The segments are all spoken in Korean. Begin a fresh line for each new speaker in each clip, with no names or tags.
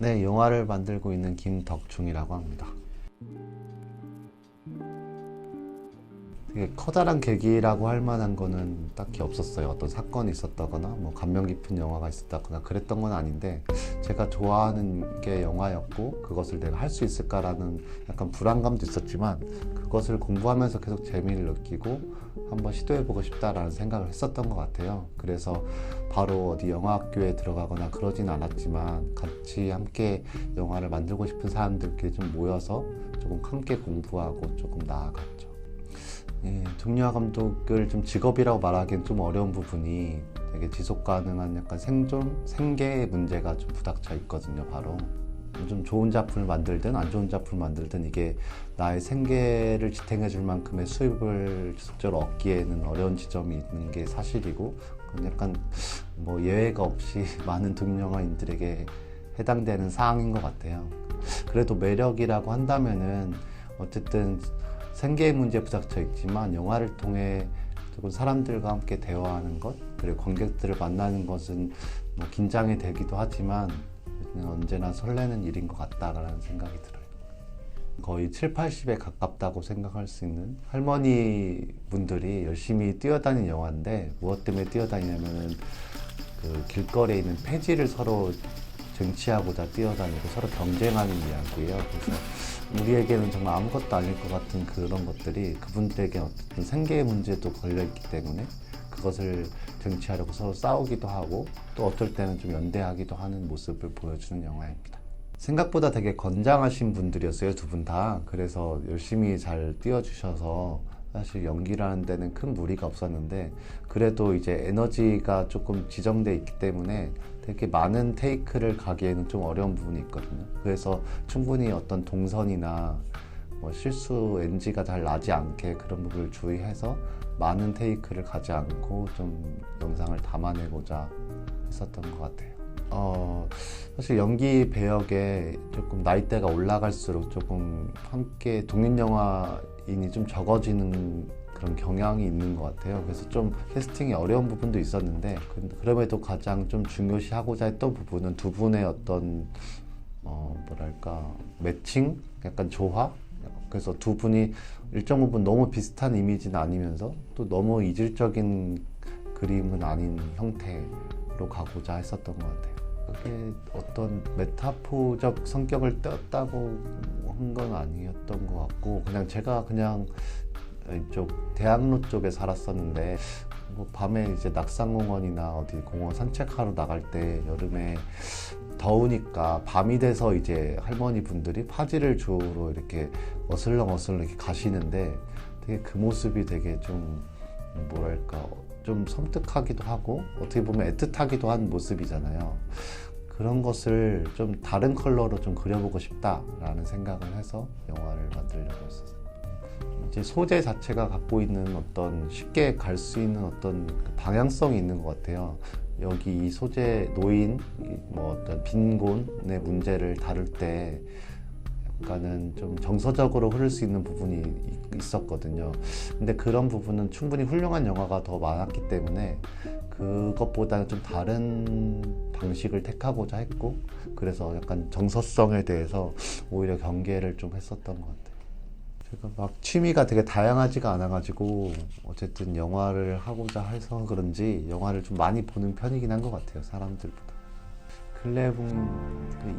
네, 영화를 만들고 있는 김덕중이라고 합니다. 되게 커다란 계기라고 할 만한 거는 딱히 없었어요. 어떤 사건이 있었다거나 뭐 감명 깊은 영화가 있었다거나 그랬던 건 아닌데, 제가 좋아하는 게 영화였고 그것을 내가 할 수 있을까라는 약간 불안감도 있었지만, 그것을 공부하면서 계속 재미를 느끼고 한번 시도해보고 싶다라는 생각을 했었던 것 같아요. 그래서 바로 어디 영화학교에 들어가거나 그러진 않았지만, 같이 함께 영화를 만들고 싶은 사람들끼리 좀 모여서 조금 함께 공부하고 조금 나아갔죠. 예, 동료와 감독을 좀 직업이라고 말하기엔 좀 어려운 부분이, 되게 지속 가능한 약간 생존, 생계의 문제가 좀 부닥쳐 있거든요. 바로 좀 좋은 작품을 만들든 안 좋은 작품을 만들든 이게 나의 생계를 지탱해 줄 만큼의 수입을 지속적으로 얻기에는 어려운 지점이 있는 게 사실이고, 그건 약간 뭐 예외가 없이 많은 동영화인들에게 해당되는 사항인 것 같아요. 그래도 매력이라고 한다면은 어쨌든 생계의 문제에 부닥쳐 있지만, 영화를 통해 조금 사람들과 함께 대화하는 것, 그리고 관객들을 만나는 것은 뭐 긴장이 되기도 하지만 언제나 설레는 일인 것 같다라는 생각이 들어요. 거의 7, 80에 가깝다고 생각할 수 있는 할머니 분들이 열심히 뛰어다니는 영화인데, 무엇 때문에 뛰어다니냐면은 그 길거리에 있는 폐지를 서로 쟁취하고자 뛰어다니고 서로 경쟁하는 이야기예요. 그래서 우리에게는 정말 아무것도 아닐 것 같은 그런 것들이 그분들에게 어떤 생계의 문제도 걸려있기 때문에 그것을 쟁취하려고 서로 싸우기도 하고, 또 어떨 때는 좀 연대하기도 하는 모습을 보여주는 영화입니다. 생각보다 되게 건장하신 분들이었어요, 두 분 다. 그래서 열심히 잘 뛰어주셔서 사실 연기라는 데는 큰 무리가 없었는데, 그래도 이제 에너지가 조금 지정돼 있기 때문에 되게 많은 테이크를 가기에는 좀 어려운 부분이 있거든요. 그래서 충분히 어떤 동선이나 뭐 실수 NG가 잘 나지 않게 그런 부분을 주의해서 많은 테이크를 가지 않고 좀 영상을 담아내고자 했었던 것 같아요. 사실 연기 배역에 조금 나이대가 올라갈수록 조금 함께 독립영화인이 좀 적어지는 그런 경향이 있는 것 같아요. 그래서 좀 캐스팅이 어려운 부분도 있었는데, 그럼에도 가장 좀 중요시하고자 했던 부분은 두 분의 어떤 뭐랄까 매칭? 약간 조화? 그래서 두 분이 일정 부분 너무 비슷한 이미지는 아니면서 또 너무 이질적인 그림은 아닌 형태로 가고자 했었던 것 같아요. 그게 어떤 메타포적 성격을 떴다고 한 건 아니었던 것 같고, 그냥 제가 이쪽 대학로 쪽에 살았었는데, 뭐 밤에 이제 낙산공원이나 어디 공원 산책하러 나갈 때 여름에 더우니까 밤이 돼서 이제 할머니 분들이 파지를 주우러 이렇게 어슬렁어슬렁 이렇게 가시는데, 되게 그 모습이 되게 좀 뭐랄까 좀 섬뜩하기도 하고 어떻게 보면 애틋하기도 한 모습이잖아요. 그런 것을 좀 다른 컬러로 좀 그려보고 싶다라는 생각을 해서 영화를 만들려고 했었어요. 이제 소재 자체가 갖고 있는 어떤 쉽게 갈 수 있는 어떤 방향성이 있는 것 같아요. 여기 이 소재 노인, 뭐 어떤 빈곤의 문제를 다룰 때 약간은 좀 정서적으로 흐를 수 있는 부분이 있었거든요. 근데 그런 부분은 충분히 훌륭한 영화가 더 많았기 때문에 그것보다는 좀 다른 방식을 택하고자 했고, 그래서 약간 정서성에 대해서 오히려 경계를 좀 했었던 것 같아요. 제가 막 취미가 되게 다양하지가 않아가지고 어쨌든 영화를 하고자 해서 그런지 영화를 좀 많이 보는 편이긴 한 것 같아요, 사람들보다. 근래 본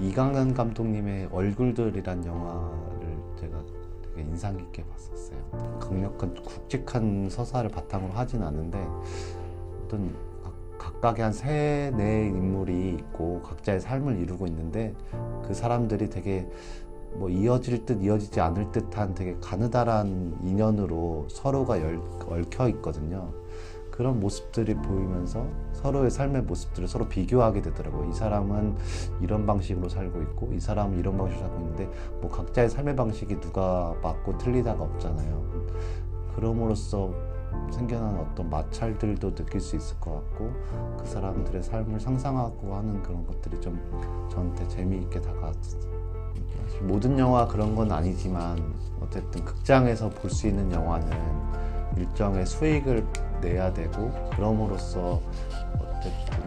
이강은 감독님의 얼굴들이란 영화를 제가 되게 인상 깊게 봤었어요. 강력한 굵직한 서사를 바탕으로 하진 않은데, 어떤 각각의 한 세, 네 인물이 있고 각자의 삶을 이루고 있는데, 그 사람들이 되게 뭐 이어질 듯 이어지지 않을 듯한 되게 가느다란 인연으로 서로가 얽혀 있거든요. 그런 모습들이 보이면서 서로의 삶의 모습들을 서로 비교하게 되더라고요. 이 사람은 이런 방식으로 살고 있고 이 사람은 이런 방식으로 살고 있는데, 뭐 각자의 삶의 방식이 누가 맞고 틀리다가 없잖아요. 그럼으로써 생겨난 어떤 마찰들도 느낄 수 있을 것 같고, 그 사람들의 삶을 상상하고 하는 그런 것들이 좀 저한테 재미있게 다가왔어요. 모든 영화 그런 건 아니지만 어쨌든 극장에서 볼 수 있는 영화는 일정의 수익을 내야 되고, 그럼으로써 어쨌든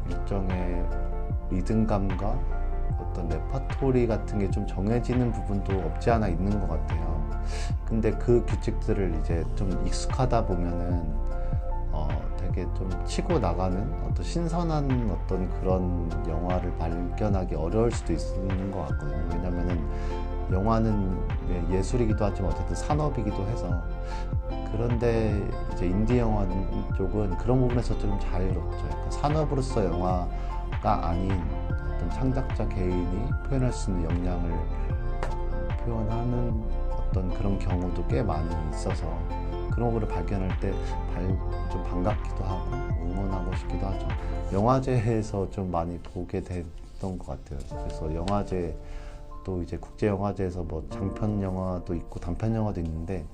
일정의 리듬감과 어떤 레퍼토리 같은 게 좀 정해지는 부분도 없지 않아 있는 것 같아요. 근데 그 규칙들을 이제 좀 익숙하다 보면은 되게 좀 치고 나가는 어떤 신선한 어떤 그런 영화를 발견하기 어려울 수도 있는 것 같거든요. 왜냐면은 영화는 예술이기도 하지만 어쨌든 산업이기도 해서. 그런데 이제 인디 영화 쪽은 그런 부분에서 좀 자유롭죠. 약간 산업으로서 영화가 아닌 어떤 창작자 개인이 표현할 수 있는 역량을 표현하는 어떤 그런 경우도 꽤 많이 있어서 그런 거를 발견할 때 좀 반갑기도 하고 응원하고 싶기도 하죠. 영화제에서 좀 많이 보게 됐던 것 같아요. 그래서 영화제 또 이제 국제영화제에서 뭐 장편 영화도 있고 단편 영화도 있는데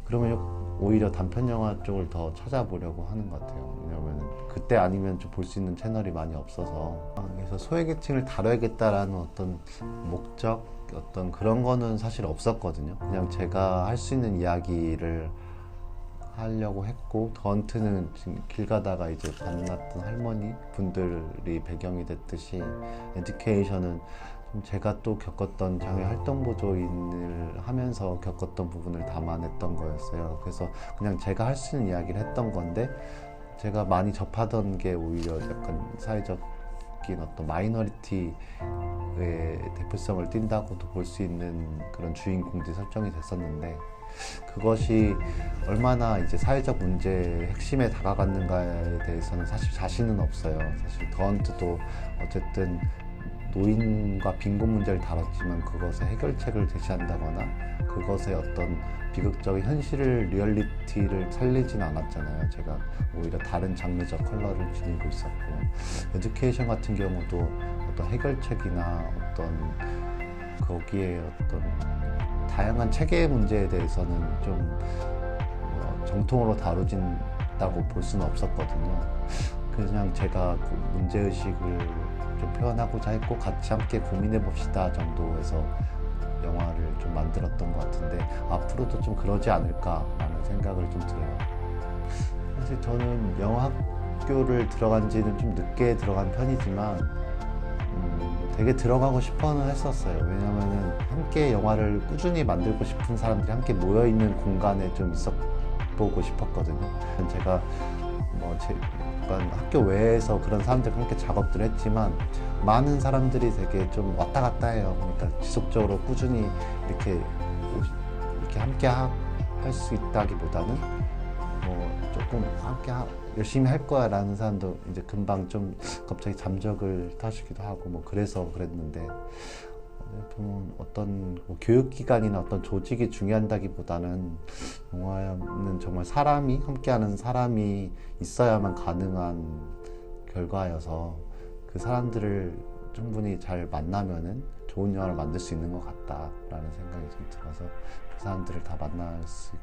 그러면 오히려 단편 영화 쪽을 더 찾아보려고 하는 것 같아요. 왜냐하면 그때 아니면 좀 볼 수 있는 채널이 많이 없어서. 그래서 소외계층을 다뤄야겠다라는 어떤 목적, 어떤 그런 거는 사실 없었거든요. 그냥 제가 할 수 있는 이야기를 하려고 했고, 더헌트는 지금 길 가다가 이제 만났던 할머니 분들이 배경이 됐듯이, 에듀케이션은 좀 제가 또 겪었던 장애 활동 보조인을 하면서 겪었던 부분을 담아냈던 거였어요. 그래서 그냥 제가 할 수 있는 이야기를 했던 건데, 제가 많이 접하던 게 오히려 약간 사회적인 어떤 마이너리티의 대표성을 띈다고도 볼 수 있는 그런 주인공들이 설정이 됐었는데, 그것이 얼마나 이제 사회적 문제의 핵심에 다가갔는가에 대해서는 사실 자신은 없어요. 사실 더헌트도 어쨌든 노인과 빈곤 문제를 다뤘지만 그것의 해결책을 제시한다거나 그것의 어떤 비극적인 현실을, 리얼리티를 살리진 않았잖아요. 제가 오히려 다른 장르적 컬러를 지니고 있었고, 에듀케이션 같은 경우도 어떤 해결책이나 어떤 거기에 어떤 다양한 체계의 문제에 대해서는 좀 정통으로 다루진다고 볼 수는 없었거든요. 그냥 제가 그 문제의식을 좀 표현하고자 했고 같이 함께 고민해 봅시다 정도에서 영화를 좀 만들었던 것 같은데, 앞으로도 좀 그러지 않을까라는 생각을 좀 들어요. 사실 저는 영화학교를 들어간 지는 좀 늦게 들어간 편이지만 되게 들어가고 싶어는 했었어요. 왜냐면은 함께 영화를 꾸준히 만들고 싶은 사람들이 함께 모여있는 공간에 좀 있어보고 싶었거든요. 제가 약간 학교 외에서 그런 사람들과 함께 작업들을 했지만 많은 사람들이 되게 좀 왔다 갔다 해요. 그러니까 지속적으로 꾸준히 이렇게 함께 할 수 있다기보다는 조금 함께 열심히 할 거야 라는 사람도 이제 금방 좀 갑자기 잠적을 타시기도 하고 그래서 그랬는데, 보면 어떤 교육기관이나 어떤 조직이 중요한다기보다는 영화는 정말 사람이, 함께하는 사람이 있어야만 가능한 결과여서 그 사람들을 충분히 잘 만나면은 좋은 영화를 만들 수 있는 것 같다라는 생각이 좀 들어서 그 사람들을 다 만날 수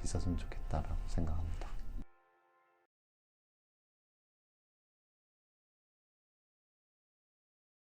있었으면 좋겠다라고 생각합니다.